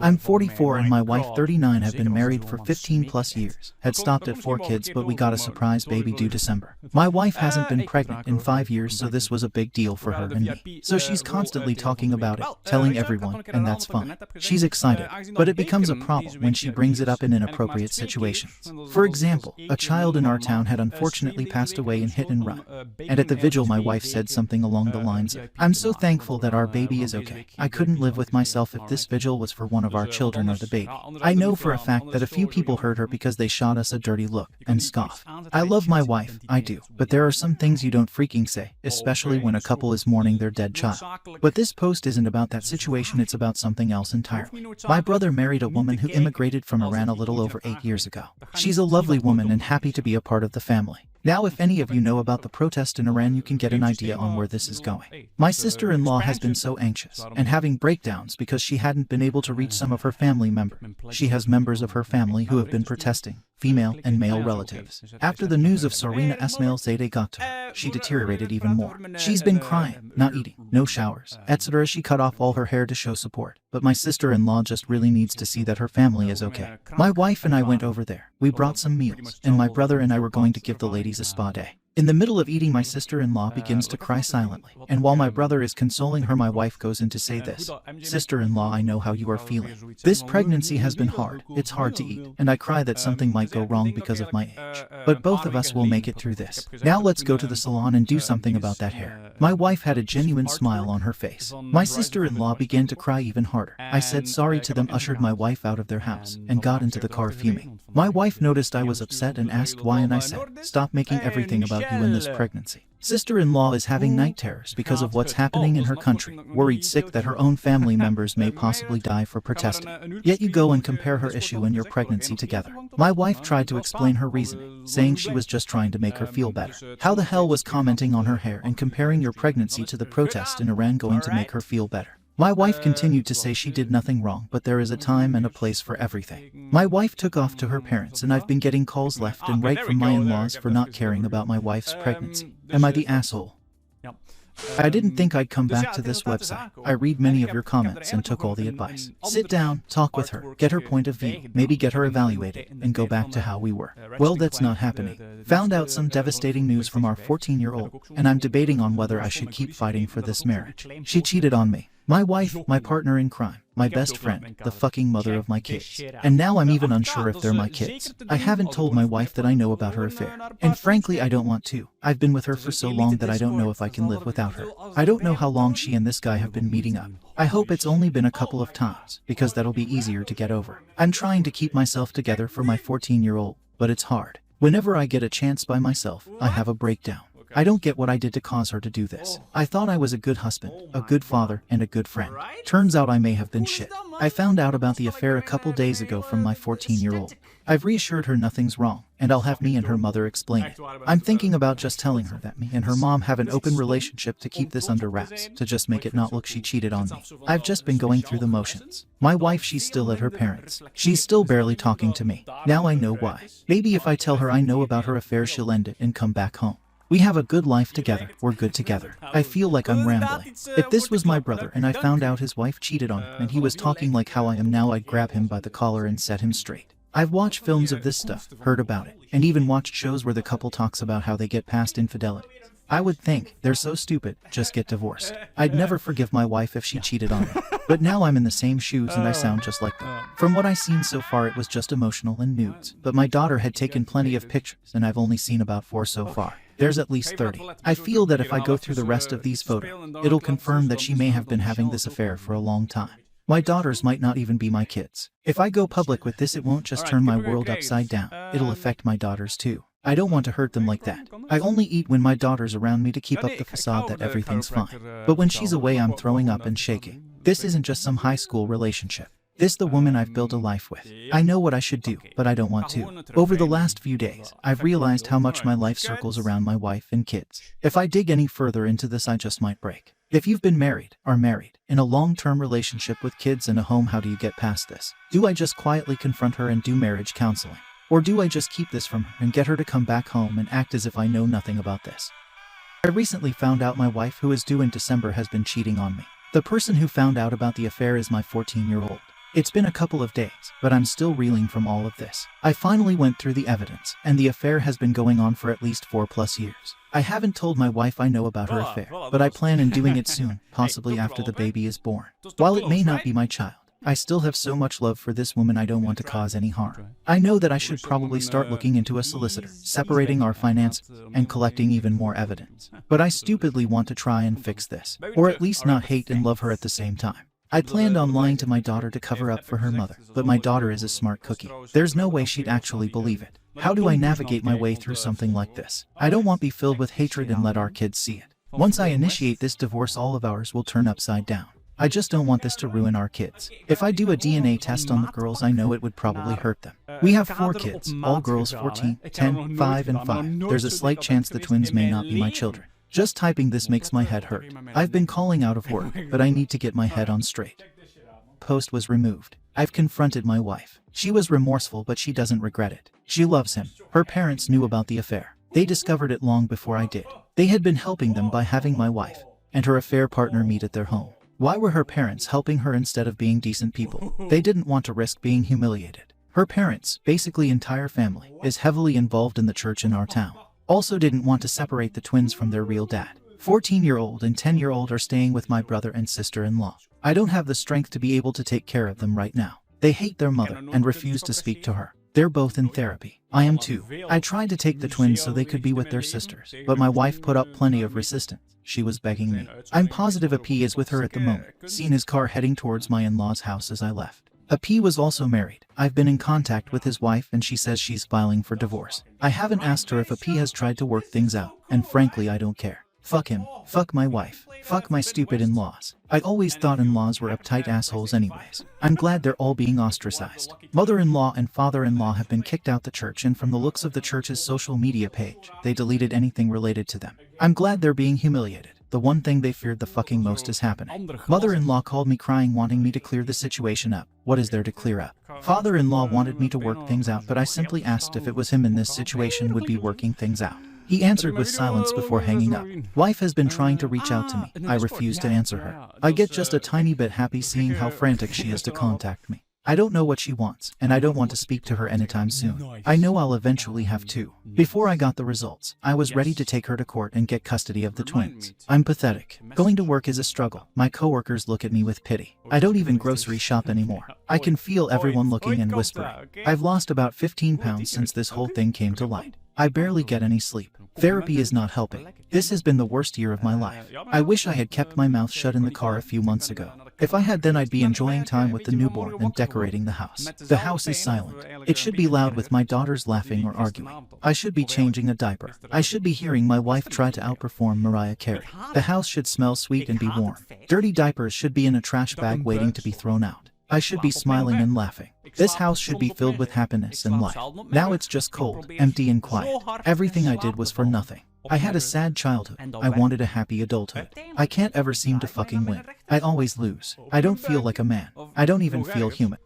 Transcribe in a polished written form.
I'm 44 and my wife 39 have been married for 15 plus years. Had stopped at 4 kids, but we got a surprise baby due December. My wife hasn't been pregnant in 5 years, so this was a big deal for her and me. So she's constantly talking about it, telling everyone, and that's fine. She's excited, but it becomes a problem when she brings it up in inappropriate situations. For example, a child in our town had unfortunately passed away in hit and run. And at the vigil my wife said something along the lines of, "I'm so thankful that our baby is okay. I couldn't live with myself if this vigil was for one of our children or the baby." I know for a fact that a few people heard her because they shot us a dirty look and scoff. I love my wife, I do, but there are some things you don't freaking say, especially when a couple is mourning their dead child. But this post isn't about that situation, it's about something else entirely. My brother married a woman who immigrated from Iran a little over 8 years ago. She's a lovely woman and happy to be a part of the family. Now, if any of you know about the protest in Iran, you can get an idea on where this is going. My sister-in-law has been so anxious and having breakdowns because she hadn't been able to reach some of her family members. She has members of her family who have been protesting, female and male relatives. After the news of Sarina Esmailzadeh got to her, she deteriorated even more. She's been crying, not eating, no showers, etc. She cut off all her hair to show support. But my sister-in-law just really needs to see that her family is okay. My wife and I went over there. We brought some meals, and my brother and I were going to give the ladies a spa day. In the middle of eating, my sister-in-law begins to cry silently, and while my brother is consoling her, my wife goes in to say this: "Sister-in-law, I know how you are feeling. This pregnancy has been hard, it's hard to eat, and I cry that something might go wrong because of my age. But both of us will make it through this. Now let's go to the salon and do something about that hair." My wife had a genuine smile on her face. My sister-in-law began to cry even harder. I said sorry to them, ushered my wife out of their house, and got into the car fuming. My wife noticed I was upset and asked why, and I said, "Stop making everything about you in this pregnancy." Sister-in-law is having night terrors because of what's happening in her country, worried sick that her own family members may possibly die for protesting. Yet you go and compare her issue and your pregnancy together. My wife tried to explain her reasoning, saying she was just trying to make her feel better. How the hell was commenting on her hair and comparing your pregnancy to the protest in Iran going to make her feel better? My wife continued to say she did nothing wrong, but there is a time and a place for everything. My wife took off to her parents, and I've been getting calls left and right from my in-laws for not caring about my wife's pregnancy. Am I the asshole? I didn't think I'd come back to this website. I read many of your comments and took all the advice. Sit down, talk with her, get her point of view, maybe get her evaluated, and go back to how we were. Well, that's not happening. Found out some devastating news from our 14-year-old, and I'm debating on whether I should keep fighting for this marriage. She cheated on me. My wife, my partner in crime, my best friend, the fucking mother of my kids. And now I'm even unsure if they're my kids. I haven't told my wife that I know about her affair. And frankly, I don't want to. I've been with her for so long that I don't know if I can live without her. I don't know how long she and this guy have been meeting up. I hope it's only been a couple of times, because that'll be easier to get over. I'm trying to keep myself together for my 14-year-old, but it's hard. Whenever I get a chance by myself, I have a breakdown. I don't get what I did to cause her to do this. I thought I was a good husband, a good father, and a good friend. Turns out I may have been shit. I found out about the affair a couple days ago from my 14-year-old. I've reassured her nothing's wrong, and I'll have me and her mother explain it. I'm thinking about just telling her that me and her mom have an open relationship to keep this under wraps, to just make it not look she cheated on me. I've just been going through the motions. My wife, she's still at her parents'. She's still barely talking to me. Now I know why. Maybe if I tell her I know about her affair, she'll end it and come back home. We have a good life together, we're good together. I feel like I'm rambling. If this was my brother and I found out his wife cheated on him and he was talking like how I am now, I'd grab him by the collar and set him straight. I've watched films of this stuff, heard about it, and even watched shows where the couple talks about how they get past infidelity. I would think, they're so stupid, just get divorced. I'd never forgive my wife if she cheated on me. But now I'm in the same shoes and I sound just like them. From what I've seen so far, it was just emotional and nudes. But my daughter had taken plenty of pictures and I've only seen about 4 so far. There's at least 30. I feel that if I go through the rest of these photos, it'll confirm that she may have been having this affair for a long time. My daughters might not even be my kids. If I go public with this, it won't just turn my world upside down. It'll affect my daughters too. I don't want to hurt them like that. I only eat when my daughter's around me to keep up the facade that everything's fine. But when she's away, I'm throwing up and shaking. This isn't just some high school relationship. This the woman I've built a life with. I know what I should do, but I don't want to. Over the last few days, I've realized how much my life circles around my wife and kids. If I dig any further into this, I just might break. If you've been married, are married, in a long-term relationship with kids and a home, how do you get past this? Do I just quietly confront her and do marriage counseling? Or do I just keep this from her and get her to come back home and act as if I know nothing about this? I recently found out my wife, who is due in December, has been cheating on me. The person who found out about the affair is my 14-year-old. It's been a couple of days, but I'm still reeling from all of this. I finally went through the evidence, and the affair has been going on for at least 4+ years. I haven't told my wife I know about her affair, but I plan on doing it soon, possibly after the baby is born. While it may not be my child, I still have so much love for this woman I don't want to cause any harm. I know that I should probably start looking into a solicitor, separating our finances, and collecting even more evidence. But I stupidly want to try and fix this, or at least not hate and love her at the same time. I planned on lying to my daughter to cover up for her mother, but my daughter is a smart cookie. There's no way she'd actually believe it. How do I navigate my way through something like this? I don't want to be filled with hatred and let our kids see it. Once I initiate this divorce, all of ours will turn upside down. I just don't want this to ruin our kids. If I do a DNA test on the girls, I know it would probably hurt them. We have 4 kids, all girls 14, 10, 5 and 5. There's a slight chance the twins may not be my children. Just typing this makes my head hurt. I've been calling out of work, but I need to get my head on straight. Post was removed. I've confronted my wife. She was remorseful, but she doesn't regret it. She loves him. Her parents knew about the affair. They discovered it long before I did. They had been helping them by having my wife and her affair partner meet at their home. Why were her parents helping her instead of being decent people? They didn't want to risk being humiliated. Her parents, basically entire family, is heavily involved in the church in our town. Also didn't want to separate the twins from their real dad. 14-year-old and 10-year-old are staying with my brother and sister-in-law. I don't have the strength to be able to take care of them right now. They hate their mother and refuse to speak to her. They're both in therapy. I am too. I tried to take the twins so they could be with their sisters, but my wife put up plenty of resistance. She was begging me. I'm positive AP is with her at the moment. Seen his car heading towards my in-laws' house as I left. AP was also married. I've been in contact with his wife and she says she's filing for divorce. I haven't asked her if AP has tried to work things out, and frankly I don't care. Fuck him. Fuck my wife. Fuck my stupid in-laws. I always thought in-laws were uptight assholes anyways. I'm glad they're all being ostracized. Mother-in-law and father-in-law have been kicked out the church, and from the looks of the church's social media page, they deleted anything related to them. I'm glad they're being humiliated. The one thing they feared the fucking most is happening. Mother-in-law called me crying, wanting me to clear the situation up. What is there to clear up? Father-in-law wanted me to work things out, but I simply asked if it was him in this situation would be working things out. He answered with silence before hanging up. Wife has been trying to reach out to me. I refuse to answer her. I get just a tiny bit happy seeing how frantic she is to contact me. I don't know what she wants, and I don't want to speak to her anytime soon. I know I'll eventually have to. Before I got the results, I was ready to take her to court and get custody of the twins. I'm pathetic. Going to work is a struggle. My coworkers look at me with pity. I don't even grocery shop anymore. I can feel everyone looking and whispering. I've lost about 15 pounds since this whole thing came to light. I barely get any sleep. Therapy is not helping. This has been the worst year of my life. I wish I had kept my mouth shut in the car a few months ago. If I had, then I'd be enjoying time with the newborn and decorating the house. The house is silent. It should be loud with my daughters laughing or arguing. I should be changing a diaper. I should be hearing my wife try to outperform Mariah Carey. The house should smell sweet and be warm. Dirty diapers should be in a trash bag waiting to be thrown out. I should be smiling and laughing. This house should be filled with happiness and life. Now it's just cold, empty and quiet. Everything I did was for nothing. I had a sad childhood. I wanted a happy adulthood. I can't ever seem to fucking win. I always lose. I don't feel like a man. I don't even feel human.